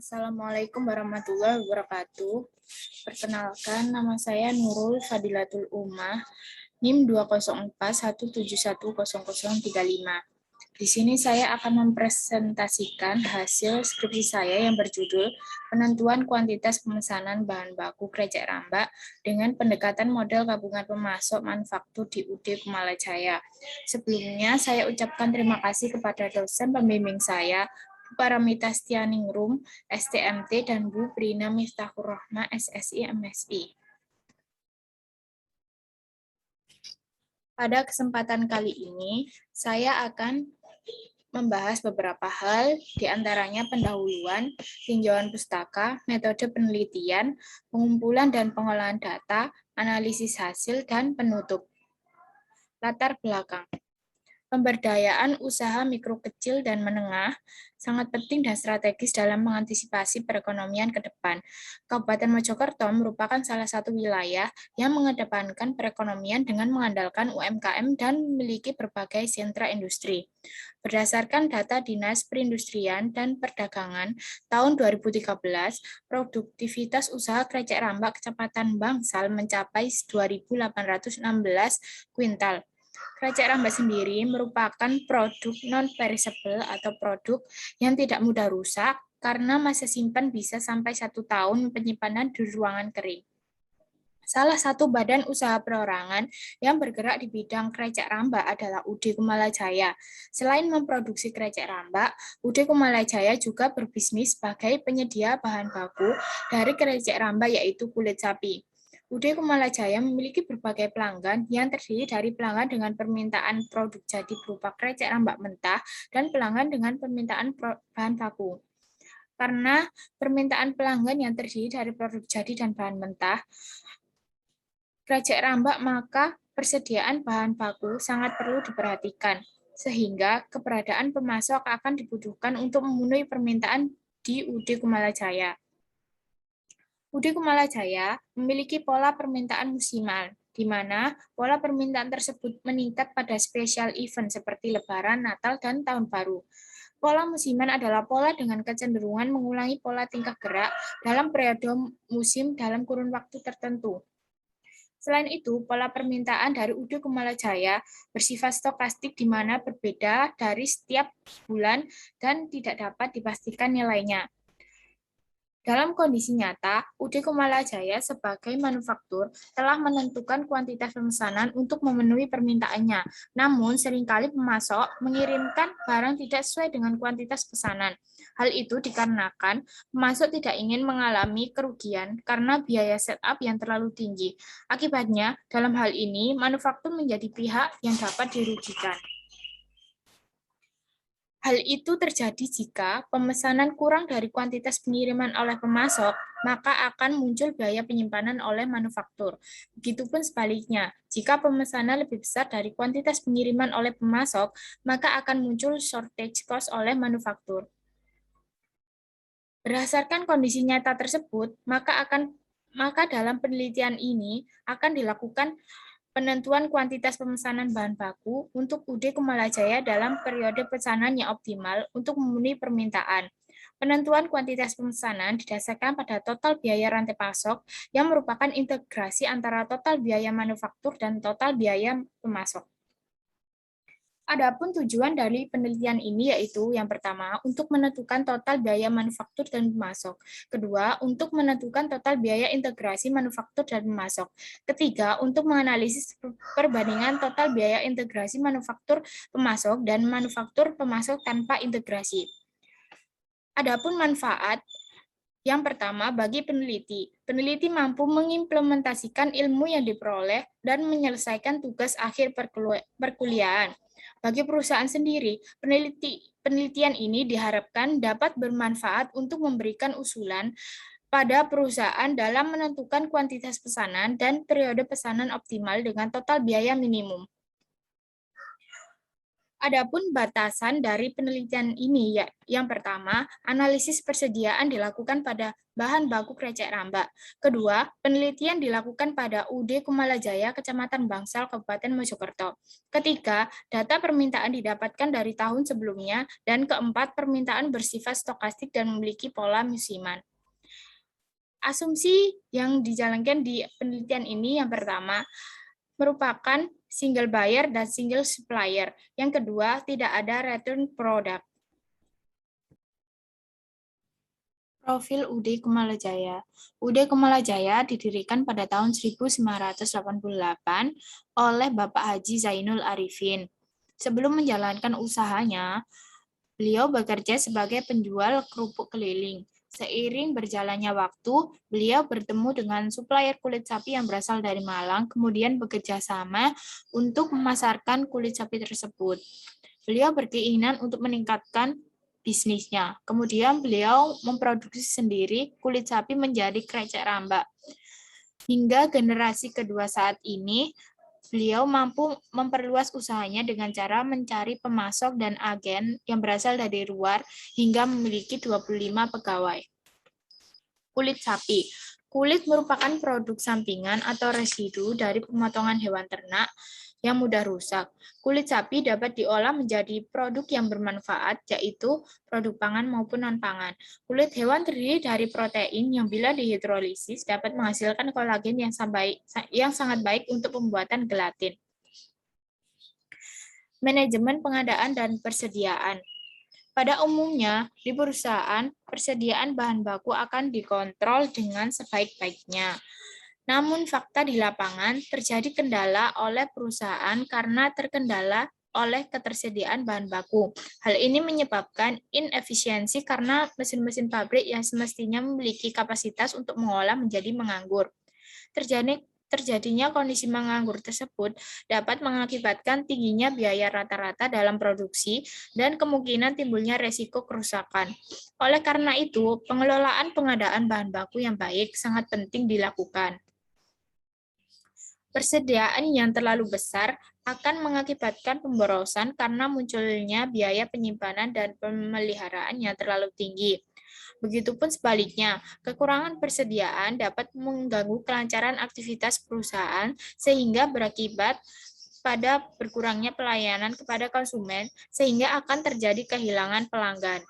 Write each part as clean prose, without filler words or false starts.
Assalamualaikum warahmatullahi wabarakatuh. Perkenalkan, nama saya Nurul Fadilatul Ummah, NIM 20417100035. Di sini saya akan mempresentasikan hasil skripsi saya yang berjudul Penentuan Kuantitas Pemesanan Bahan Baku Krecek Rambak dengan Pendekatan Model Gabungan Pemasok Manufaktur di UD Kumalajaya. Sebelumnya, saya ucapkan terima kasih kepada dosen pembimbing saya, Bu Paramita Stianingrum, STMT, dan Bu Prina Miftahur Rahma, SSI, MSI. Pada kesempatan kali ini, saya akan membahas beberapa hal, diantaranya pendahuluan, tinjauan pustaka, metode penelitian, pengumpulan dan pengolahan data, analisis hasil, dan penutup. Latar belakang. Pemberdayaan usaha mikro kecil dan menengah sangat penting dan strategis dalam mengantisipasi perekonomian ke depan. Kabupaten Mojokerto merupakan salah satu wilayah yang mengedepankan perekonomian dengan mengandalkan UMKM dan memiliki berbagai sentra industri. Berdasarkan data Dinas Perindustrian dan Perdagangan tahun 2013, produktivitas usaha krecek rambak Kecamatan Bangsal mencapai 2.816 kuintal. Krecek rambak sendiri merupakan produk non-perishable atau produk yang tidak mudah rusak karena masa simpan bisa sampai 1 tahun penyimpanan di ruangan kering. Salah satu badan usaha perorangan yang bergerak di bidang krecek rambak adalah UD Kumalajaya. Selain memproduksi krecek rambak, UD Kumalajaya juga berbisnis sebagai penyedia bahan baku dari krecek rambak yaitu kulit sapi. UD Kumalajaya memiliki berbagai pelanggan yang terdiri dari pelanggan dengan permintaan produk jadi berupa krecek rambak mentah dan pelanggan dengan permintaan bahan baku. Karena permintaan pelanggan yang terdiri dari produk jadi dan bahan mentah, krecek rambak, maka persediaan bahan baku sangat perlu diperhatikan, sehingga keberadaan pemasok akan dibutuhkan untuk memenuhi permintaan di UD Kumalajaya. UD Kumalajaya memiliki pola permintaan musiman, di mana pola permintaan tersebut meningkat pada spesial event seperti Lebaran, Natal, dan Tahun Baru. Pola musiman adalah pola dengan kecenderungan mengulangi pola tingkah gerak dalam periode musim dalam kurun waktu tertentu. Selain itu, pola permintaan dari UD Kumalajaya bersifat stokastik di mana berbeda dari setiap bulan dan tidak dapat dipastikan nilainya. Dalam kondisi nyata, UD Kumalajaya sebagai manufaktur telah menentukan kuantitas pemesanan untuk memenuhi permintaannya. Namun, seringkali pemasok mengirimkan barang tidak sesuai dengan kuantitas pesanan. Hal itu dikarenakan pemasok tidak ingin mengalami kerugian karena biaya setup yang terlalu tinggi. Akibatnya, dalam hal ini, manufaktur menjadi pihak yang dapat dirugikan. Hal itu terjadi jika pemesanan kurang dari kuantitas pengiriman oleh pemasok, maka akan muncul biaya penyimpanan oleh manufaktur. Begitupun sebaliknya, jika pemesanan lebih besar dari kuantitas pengiriman oleh pemasok, maka akan muncul shortage cost oleh manufaktur. Berdasarkan kondisi nyata tersebut, maka dalam penelitian ini akan dilakukan penentuan kuantitas pemesanan bahan baku untuk UD Kumalajaya dalam periode pesanan yang optimal untuk memenuhi permintaan. Penentuan kuantitas pemesanan didasarkan pada total biaya rantai pasok yang merupakan integrasi antara total biaya manufaktur dan total biaya pemasok. Adapun tujuan dari penelitian ini yaitu yang pertama, untuk menentukan total biaya manufaktur dan pemasok. Kedua, untuk menentukan total biaya integrasi manufaktur dan pemasok. Ketiga, untuk menganalisis perbandingan total biaya integrasi manufaktur pemasok dan manufaktur pemasok tanpa integrasi. Adapun manfaat yang pertama, bagi peneliti. Peneliti mampu mengimplementasikan ilmu yang diperoleh dan menyelesaikan tugas akhir perkuliahan. Bagi perusahaan sendiri, penelitian ini diharapkan dapat bermanfaat untuk memberikan usulan pada perusahaan dalam menentukan kuantitas pesanan dan periode pesanan optimal dengan total biaya minimum. Adapun batasan dari penelitian ini, ya, yang pertama, analisis persediaan dilakukan pada bahan baku krecek rambak. Kedua, penelitian dilakukan pada UD Kumalajaya, Kecamatan Bangsal, Kabupaten Mojokerto. Ketiga, data permintaan didapatkan dari tahun sebelumnya. Dan keempat, permintaan bersifat stokastik dan memiliki pola musiman. Asumsi yang dijalankan di penelitian ini yang pertama, merupakan single buyer dan single supplier. Yang kedua, tidak ada return product. Profil UD Kumalajaya. UD Kumalajaya didirikan pada tahun 1988 oleh Bapak Haji Zainul Arifin. Sebelum menjalankan usahanya, beliau bekerja sebagai penjual kerupuk keliling. Seiring berjalannya waktu, beliau bertemu dengan supplier kulit sapi yang berasal dari Malang, kemudian bekerja sama untuk memasarkan kulit sapi tersebut. Beliau berkeinginan untuk meningkatkan bisnisnya. Kemudian beliau memproduksi sendiri kulit sapi menjadi krecek rambak. Hingga generasi kedua saat ini, beliau mampu memperluas usahanya dengan cara mencari pemasok dan agen yang berasal dari luar hingga memiliki 25 pegawai. Kulit sapi. Kulit merupakan produk sampingan atau residu dari pemotongan hewan ternak yang mudah rusak. Kulit sapi dapat diolah menjadi produk yang bermanfaat, yaitu produk pangan maupun non-pangan. Kulit hewan terdiri dari protein yang bila dihidrolisis dapat menghasilkan kolagen yang sangat baik untuk pembuatan gelatin. Manajemen pengadaan dan persediaan. Pada umumnya, di perusahaan, persediaan bahan baku akan dikontrol dengan sebaik-baiknya. Namun fakta di lapangan terjadi kendala oleh perusahaan karena terkendala oleh ketersediaan bahan baku. Hal ini menyebabkan inefisiensi karena mesin-mesin pabrik yang semestinya memiliki kapasitas untuk mengolah menjadi menganggur. Terjadinya kondisi menganggur tersebut dapat mengakibatkan tingginya biaya rata-rata dalam produksi dan kemungkinan timbulnya resiko kerusakan. Oleh karena itu, pengelolaan pengadaan bahan baku yang baik sangat penting dilakukan. Persediaan yang terlalu besar akan mengakibatkan pemborosan karena munculnya biaya penyimpanan dan pemeliharaan yang terlalu tinggi. Begitupun sebaliknya, kekurangan persediaan dapat mengganggu kelancaran aktivitas perusahaan sehingga berakibat pada berkurangnya pelayanan kepada konsumen sehingga akan terjadi kehilangan pelanggan.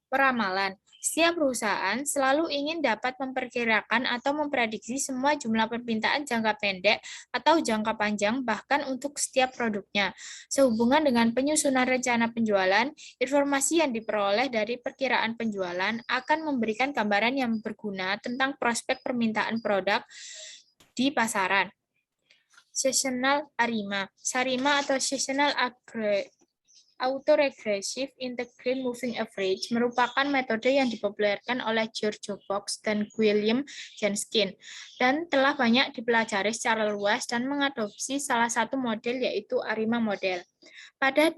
Peramalan. Setiap perusahaan selalu ingin dapat memperkirakan atau memprediksi semua jumlah permintaan jangka pendek atau jangka panjang bahkan untuk setiap produknya. Sehubungan dengan penyusunan rencana penjualan, informasi yang diperoleh dari perkiraan penjualan akan memberikan gambaran yang berguna tentang prospek permintaan produk di pasaran. Seasonal ARIMA. SARIMA atau Seasonal Autoregressive Integrated Moving Average merupakan metode yang dipopulerkan oleh George Box dan William Jenskin dan telah banyak dipelajari secara luas dan mengadopsi salah satu model yaitu ARIMA model. Pada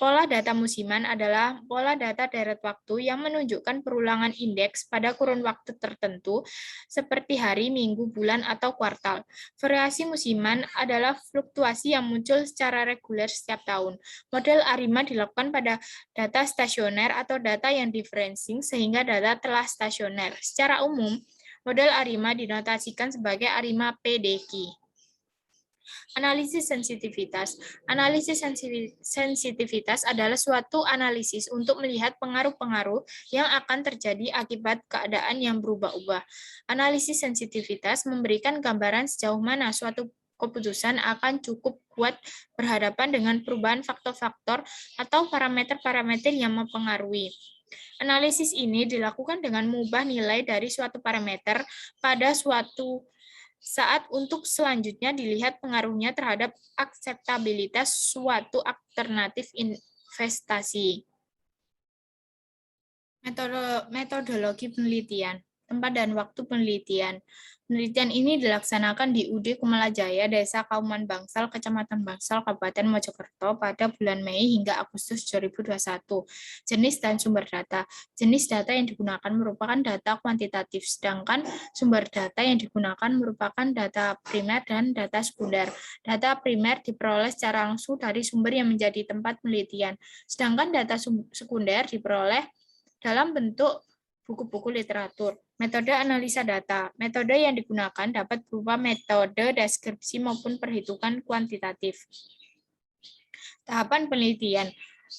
pola data musiman adalah pola data deret waktu yang menunjukkan perulangan indeks pada kurun waktu tertentu seperti hari, minggu, bulan, atau kuartal. Variasi musiman adalah fluktuasi yang muncul secara reguler setiap tahun. Model ARIMA dilakukan pada data stasioner atau data yang differencing sehingga data telah stasioner. Secara umum, model ARIMA dinotasikan sebagai ARIMA PDQ. Analisis sensitivitas. Analisis sensitivitas adalah suatu analisis untuk melihat pengaruh-pengaruh yang akan terjadi akibat keadaan yang berubah-ubah. Analisis sensitivitas memberikan gambaran sejauh mana suatu keputusan akan cukup kuat berhadapan dengan perubahan faktor-faktor atau parameter-parameter yang mempengaruhi. Analisis ini dilakukan dengan mengubah nilai dari suatu parameter pada suatu saat untuk selanjutnya dilihat pengaruhnya terhadap akseptabilitas suatu alternatif investasi. Metodologi penelitian. Tempat dan waktu penelitian. Penelitian ini dilaksanakan di UD Kumalajaya, Desa Kauman Bangsal, Kecamatan Bangsal, Kabupaten Mojokerto pada bulan Mei hingga Agustus 2021. Jenis dan sumber data. Jenis data yang digunakan merupakan data kuantitatif, sedangkan sumber data yang digunakan merupakan data primer dan data sekunder. Data primer diperoleh secara langsung dari sumber yang menjadi tempat penelitian, sedangkan data sekunder diperoleh dalam bentuk buku-buku literatur. Metode analisa data. Metode yang digunakan dapat berupa metode deskripsi maupun perhitungan kuantitatif. Tahapan penelitian.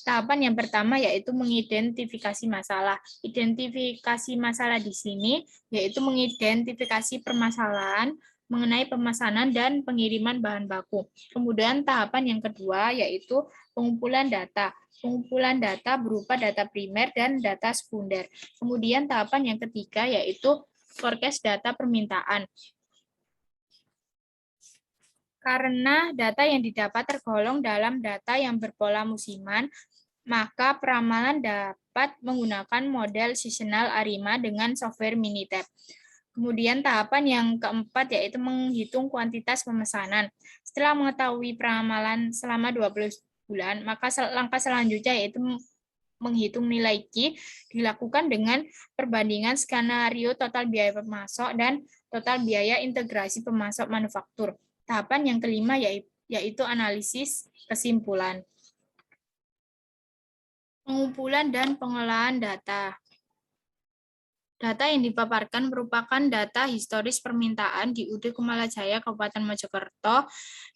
Tahapan yang pertama yaitu mengidentifikasi masalah. Identifikasi masalah di sini yaitu mengidentifikasi permasalahan mengenai pemesanan dan pengiriman bahan baku. Kemudian tahapan yang kedua yaitu pengumpulan data. Pengumpulan data berupa data primer dan data sekunder. Kemudian tahapan yang ketiga yaitu forecast data permintaan. Karena data yang didapat tergolong dalam data yang berpola musiman, maka peramalan dapat menggunakan model seasonal ARIMA dengan software Minitab. Kemudian tahapan yang keempat yaitu menghitung kuantitas pemesanan. Setelah mengetahui peramalan selama 12 bulan, maka langkah selanjutnya yaitu menghitung nilai Q dilakukan dengan perbandingan skenario total biaya pemasok dan total biaya integrasi pemasok manufaktur. Tahapan yang kelima yaitu analisis kesimpulan. Pengumpulan dan pengolahan data. Data yang dipaparkan merupakan data historis permintaan di UD Kumalajaya, Kabupaten Mojokerto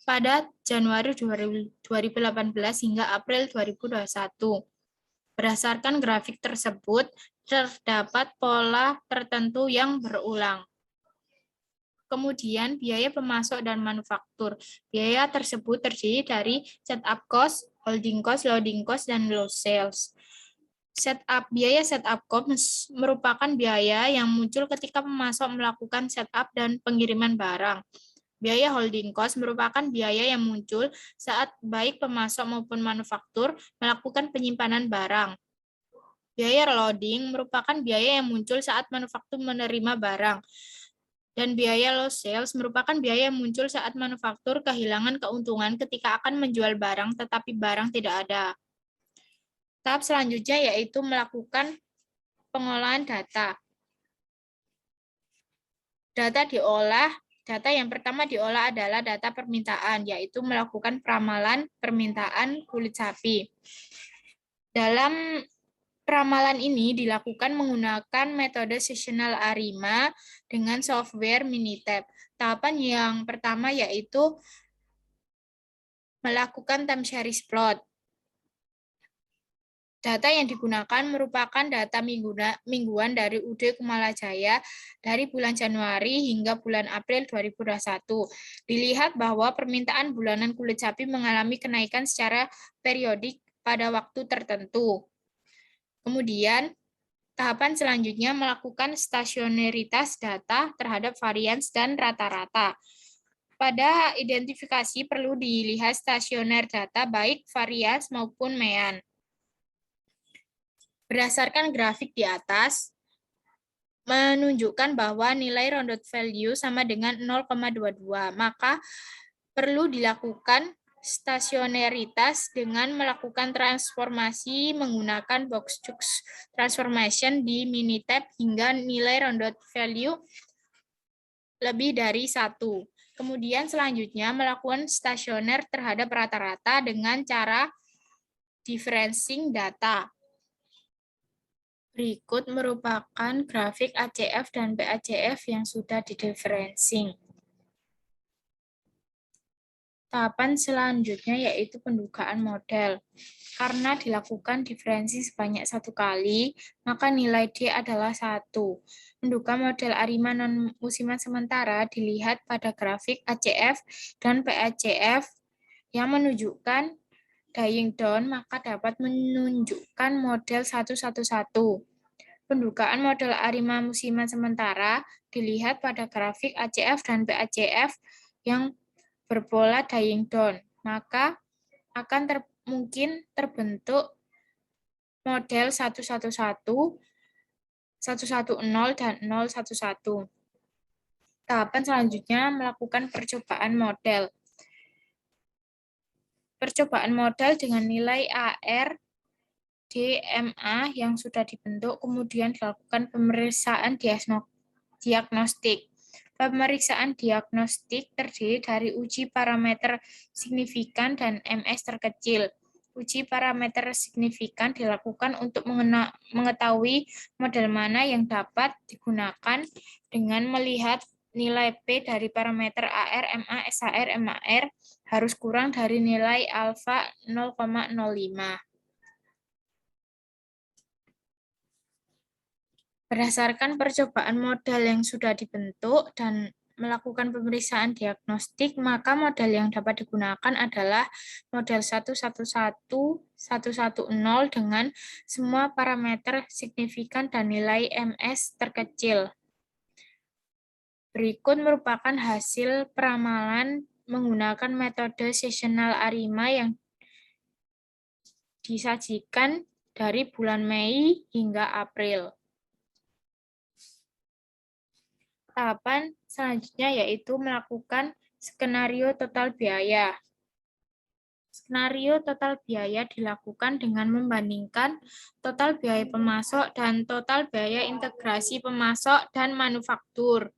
pada Januari 2018 hingga April 2021. Berdasarkan grafik tersebut, terdapat pola tertentu yang berulang. Kemudian, biaya pemasok dan manufaktur. Biaya tersebut terdiri dari setup cost, holding cost, loading cost, dan load sales. Biaya setup cost merupakan biaya yang muncul ketika pemasok melakukan setup dan pengiriman barang. Biaya holding cost merupakan biaya yang muncul saat baik pemasok maupun manufaktur melakukan penyimpanan barang. Biaya loading merupakan biaya yang muncul saat manufaktur menerima barang. Dan biaya load sales merupakan biaya yang muncul saat manufaktur kehilangan keuntungan ketika akan menjual barang tetapi barang tidak ada. Tahap selanjutnya yaitu melakukan pengolahan data. Data yang pertama diolah adalah data permintaan, yaitu melakukan peramalan permintaan kulit sapi. Dalam peramalan ini dilakukan menggunakan metode seasonal ARIMA dengan software Minitab. Tahapan yang pertama yaitu melakukan time series plot. Data yang digunakan merupakan data mingguan dari UD Kumalajaya dari bulan Januari hingga bulan April 2021. Dilihat bahwa permintaan bulanan kulit sapi mengalami kenaikan secara periodik pada waktu tertentu. Kemudian, tahapan selanjutnya melakukan stasioneritas data terhadap varians dan rata-rata. Pada identifikasi perlu dilihat stasioner data baik varians maupun mean. Berdasarkan grafik di atas, menunjukkan bahwa nilai rounded value sama dengan 0,22, maka perlu dilakukan stasioneritas dengan melakukan transformasi menggunakan box-Chuck transformation di Minitab hingga nilai rounded value lebih dari 1. Kemudian selanjutnya melakukan stasioner terhadap rata-rata dengan cara differencing data. Berikut merupakan grafik ACF dan PACF yang sudah didiferencing. Tahapan selanjutnya yaitu pendugaan model. Karena dilakukan diferensi sebanyak 1 kali, maka nilai D adalah 1. Menduga model ARIMA non-musiman sementara dilihat pada grafik ACF dan PACF yang menunjukkan dying down, maka dapat menunjukkan model 111. Pendugaan model ARIMA musiman sementara dilihat pada grafik ACF dan PACF yang berpola dying down, maka akan mungkin terbentuk model 111 110 dan 011. Tahapan selanjutnya melakukan percobaan model. Percobaan model dengan nilai AR, DMA yang sudah dibentuk, kemudian dilakukan pemeriksaan diagnostik. Pemeriksaan diagnostik terdiri dari uji parameter signifikan dan MS terkecil. Uji parameter signifikan dilakukan untuk mengetahui model mana yang dapat digunakan dengan melihat nilai P dari parameter AR, MA, SAR, MAR harus kurang dari nilai alfa 0,05. Berdasarkan percobaan model yang sudah dibentuk dan melakukan pemeriksaan diagnostik, maka model yang dapat digunakan adalah model 111, 110 dengan semua parameter signifikan dan nilai MS terkecil. Berikut merupakan hasil peramalan menggunakan metode seasonal ARIMA yang disajikan dari bulan Mei hingga April. Tahapan selanjutnya yaitu melakukan skenario total biaya. Skenario total biaya dilakukan dengan membandingkan total biaya pemasok dan total biaya integrasi pemasok dan manufaktur.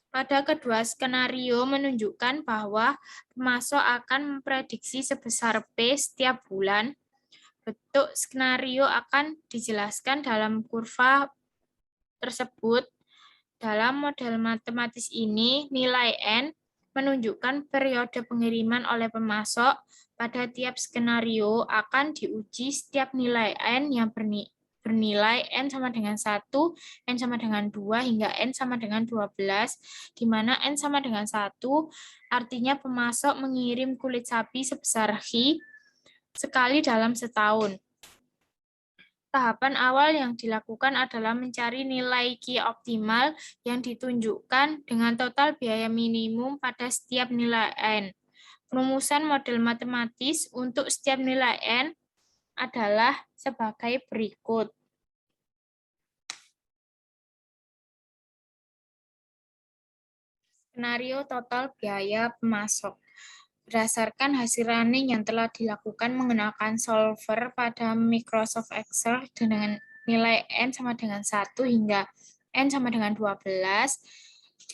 Pada kedua skenario menunjukkan bahwa pemasok akan memprediksi sebesar P setiap bulan. Bentuk skenario akan dijelaskan dalam kurva tersebut. Dalam model matematis ini, nilai N menunjukkan periode pengiriman oleh pemasok. Pada tiap skenario akan diuji setiap nilai N yang bernilai N sama dengan 1, N sama dengan 2, hingga N sama dengan 12, di mana N sama dengan 1, artinya pemasok mengirim kulit sapi sebesar Hi sekali dalam setahun. Tahapan awal yang dilakukan adalah mencari nilai Q optimal yang ditunjukkan dengan total biaya minimum pada setiap nilai N. Rumusan model matematis untuk setiap nilai N adalah sebagai berikut. Skenario total biaya pemasok. Berdasarkan hasil running yang telah dilakukan menggunakan solver pada Microsoft Excel dengan nilai N sama dengan 1 hingga N sama dengan 12,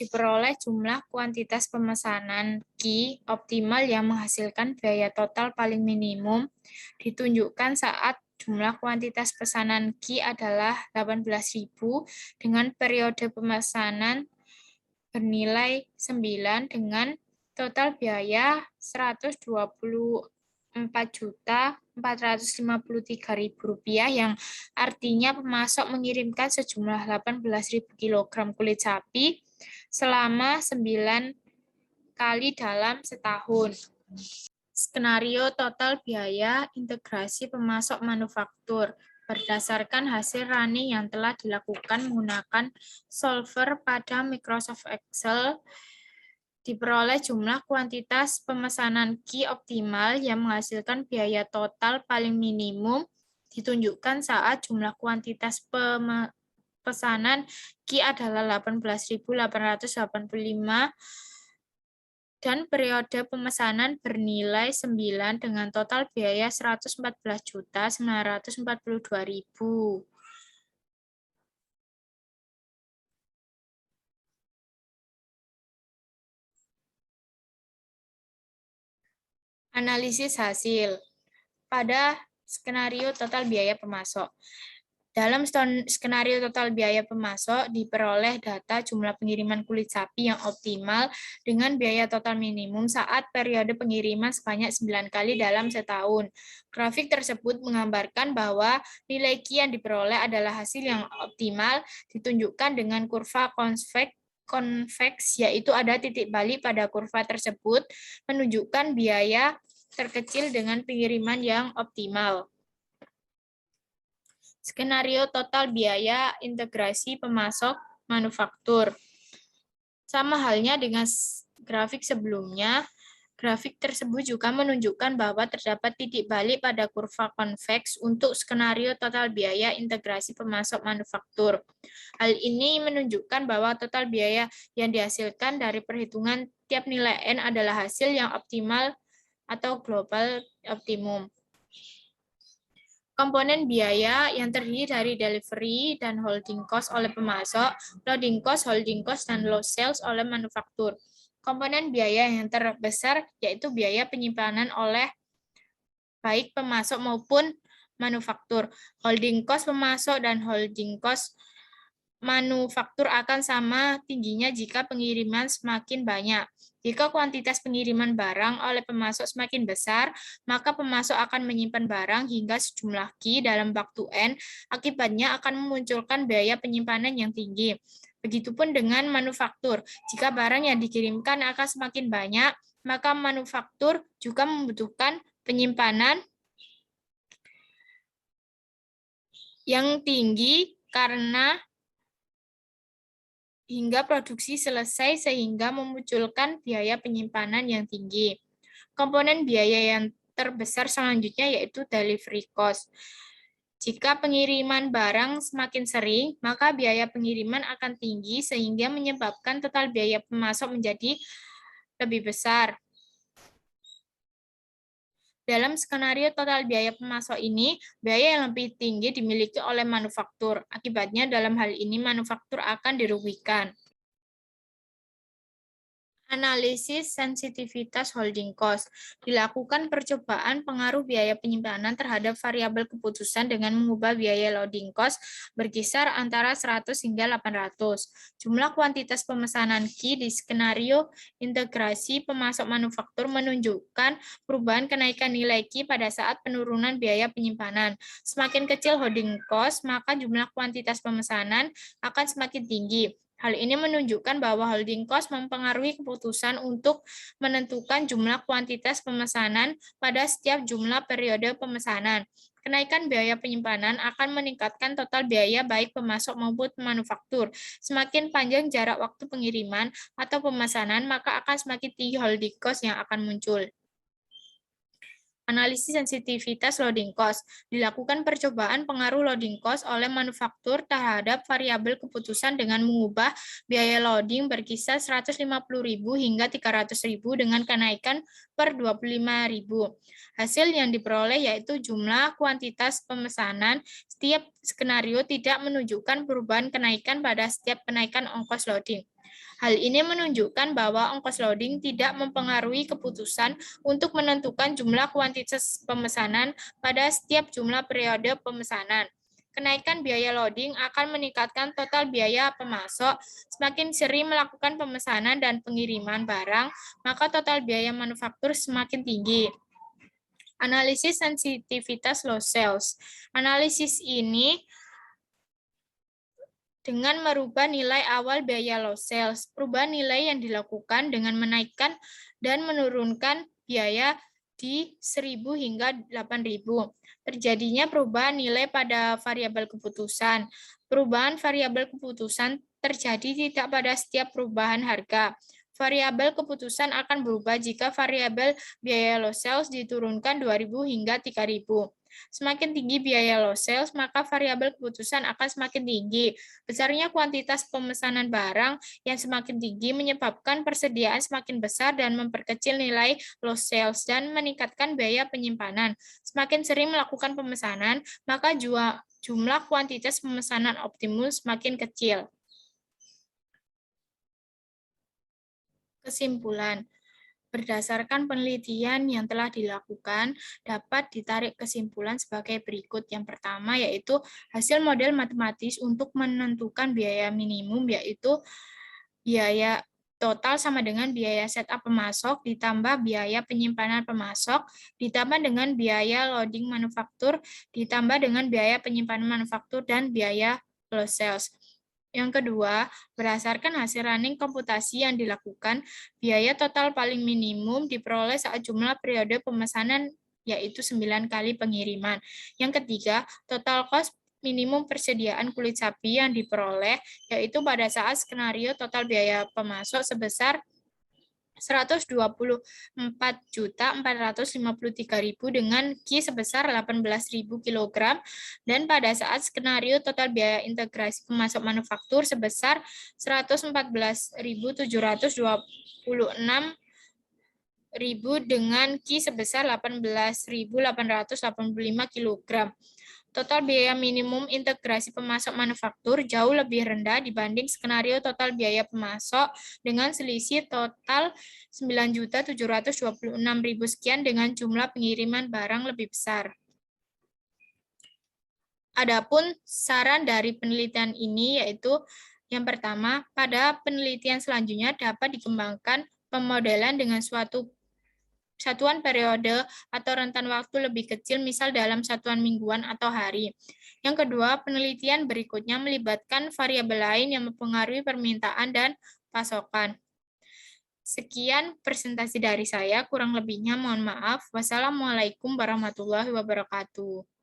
diperoleh jumlah kuantitas pemesanan Q optimal yang menghasilkan biaya total paling minimum, ditunjukkan saat jumlah kuantitas pesanan Q adalah 18.000 dengan periode pemesanan bernilai 9 dengan total biaya Rp454.453.000 yang artinya pemasok mengirimkan sejumlah 18.000 kg kulit sapi selama 9 kali dalam setahun. Skenario total biaya integrasi pemasok manufaktur. Berdasarkan hasil running yang telah dilakukan menggunakan solver pada Microsoft Excel, diperoleh jumlah kuantitas pemesanan Q optimal yang menghasilkan biaya total paling minimum, ditunjukkan saat jumlah kuantitas pesanan Q adalah 18.885 dan periode pemesanan bernilai 9 dengan total biaya Rp114.942.000. Analisis hasil. Pada skenario total biaya pemasok. Dalam skenario total biaya pemasok diperoleh data jumlah pengiriman kulit sapi yang optimal dengan biaya total minimum saat periode pengiriman sebanyak 9 kali dalam setahun. Grafik tersebut menggambarkan bahwa nilai Q yang diperoleh adalah hasil yang optimal, ditunjukkan dengan kurva konveks, yaitu ada titik balik pada kurva tersebut, menunjukkan biaya terkecil dengan pengiriman yang optimal. Skenario total biaya integrasi pemasok manufaktur. Sama halnya dengan grafik sebelumnya, Grafik tersebut juga menunjukkan bahwa terdapat titik balik pada kurva konveks untuk skenario total biaya integrasi pemasok manufaktur. Hal ini menunjukkan bahwa total biaya yang dihasilkan dari perhitungan tiap nilai N adalah hasil yang optimal atau global optimum. Komponen biaya yang terdiri dari delivery dan holding cost oleh pemasok, loading cost, holding cost, dan load sales oleh manufaktur. Komponen biaya yang terbesar yaitu biaya penyimpanan oleh baik pemasok maupun manufaktur. Holding cost pemasok dan holding cost manufaktur akan sama tingginya jika pengiriman semakin banyak. Jika kuantitas pengiriman barang oleh pemasok semakin besar, maka pemasok akan menyimpan barang hingga sejumlah Q dalam waktu N, akibatnya akan memunculkan biaya penyimpanan yang tinggi. Begitupun dengan manufaktur. Jika barang yang dikirimkan akan semakin banyak, maka manufaktur juga membutuhkan penyimpanan yang tinggi karena hingga produksi selesai sehingga memunculkan biaya penyimpanan yang tinggi. Komponen biaya yang terbesar selanjutnya yaitu delivery cost. Jika pengiriman barang semakin sering, maka biaya pengiriman akan tinggi sehingga menyebabkan total biaya pemasok menjadi lebih besar. Dalam skenario total biaya pemasok ini, biaya yang lebih tinggi dimiliki oleh manufaktur. Akibatnya dalam hal ini manufaktur akan dirugikan. Analisis sensitivitas holding cost. Dilakukan percobaan pengaruh biaya penyimpanan terhadap variabel keputusan dengan mengubah biaya loading cost berkisar antara 100 hingga 800. Jumlah kuantitas pemesanan Q di skenario integrasi pemasok manufaktur menunjukkan perubahan kenaikan nilai Q pada saat penurunan biaya penyimpanan. Semakin kecil holding cost, maka jumlah kuantitas pemesanan akan semakin tinggi. Hal ini menunjukkan bahwa holding cost mempengaruhi keputusan untuk menentukan jumlah kuantitas pemesanan pada setiap jumlah periode pemesanan. Kenaikan biaya penyimpanan akan meningkatkan total biaya baik pemasok maupun manufaktur. Semakin panjang jarak waktu pengiriman atau pemesanan, maka akan semakin tinggi holding cost yang akan muncul. Analisis sensitivitas loading cost. Dilakukan percobaan pengaruh loading cost oleh manufaktur terhadap variabel keputusan dengan mengubah biaya loading berkisar 150.000 hingga 300.000 dengan kenaikan per 25.000. Hasil yang diperoleh yaitu jumlah kuantitas pemesanan. Setiap skenario tidak menunjukkan perubahan kenaikan pada setiap kenaikan ongkos loading. Hal ini menunjukkan bahwa ongkos loading tidak mempengaruhi keputusan untuk menentukan jumlah kuantitas pemesanan pada setiap jumlah periode pemesanan. Kenaikan biaya loading akan meningkatkan total biaya pemasok. Semakin sering melakukan pemesanan dan pengiriman barang, maka total biaya manufaktur semakin tinggi. Analisis sensitivitas load sales. Analisis ini dengan merubah nilai awal biaya load sales. Perubahan nilai yang dilakukan dengan menaikkan dan menurunkan biaya di 1.000 hingga 8.000. Terjadinya perubahan nilai pada variabel keputusan. Perubahan variabel keputusan terjadi tidak pada setiap perubahan harga. Variabel keputusan akan berubah jika variabel biaya load sales diturunkan 2.000 hingga 3.000. Semakin tinggi biaya load sales, maka variabel keputusan akan semakin tinggi. Besarnya kuantitas pemesanan barang yang semakin tinggi menyebabkan persediaan semakin besar dan memperkecil nilai load sales dan meningkatkan biaya penyimpanan. Semakin sering melakukan pemesanan, maka jumlah kuantitas pemesanan optimum semakin kecil. Kesimpulan. Berdasarkan penelitian yang telah dilakukan, dapat ditarik kesimpulan sebagai berikut. Yang pertama yaitu hasil model matematis untuk menentukan biaya minimum, yaitu biaya total sama dengan biaya setup pemasok ditambah biaya penyimpanan pemasok ditambah dengan biaya loading manufaktur ditambah dengan biaya penyimpanan manufaktur dan biaya load sales. Yang kedua, berdasarkan hasil running komputasi yang dilakukan, biaya total paling minimum diperoleh saat jumlah periode pemesanan yaitu 9 kali pengiriman. Yang ketiga, total cost minimum persediaan kulit sapi yang diperoleh yaitu pada saat skenario total biaya pemasok sebesar 124.453.000 dengan Q sebesar 18.000 kg, dan pada saat skenario total biaya integrasi pemasok manufaktur sebesar 114.726.000 dengan Q sebesar 18.885 kg. Total biaya minimum integrasi pemasok manufaktur jauh lebih rendah dibanding skenario total biaya pemasok dengan selisih total 9.726.000 sekian dengan jumlah pengiriman barang lebih besar. Adapun saran dari penelitian ini yaitu yang pertama, pada penelitian selanjutnya dapat dikembangkan pemodelan dengan suatu satuan periode atau rentan waktu lebih kecil, misal dalam satuan mingguan atau hari. Yang kedua, penelitian berikutnya melibatkan variabel lain yang mempengaruhi permintaan dan pasokan. Sekian presentasi dari saya, kurang lebihnya mohon maaf. Wassalamualaikum warahmatullahi wabarakatuh.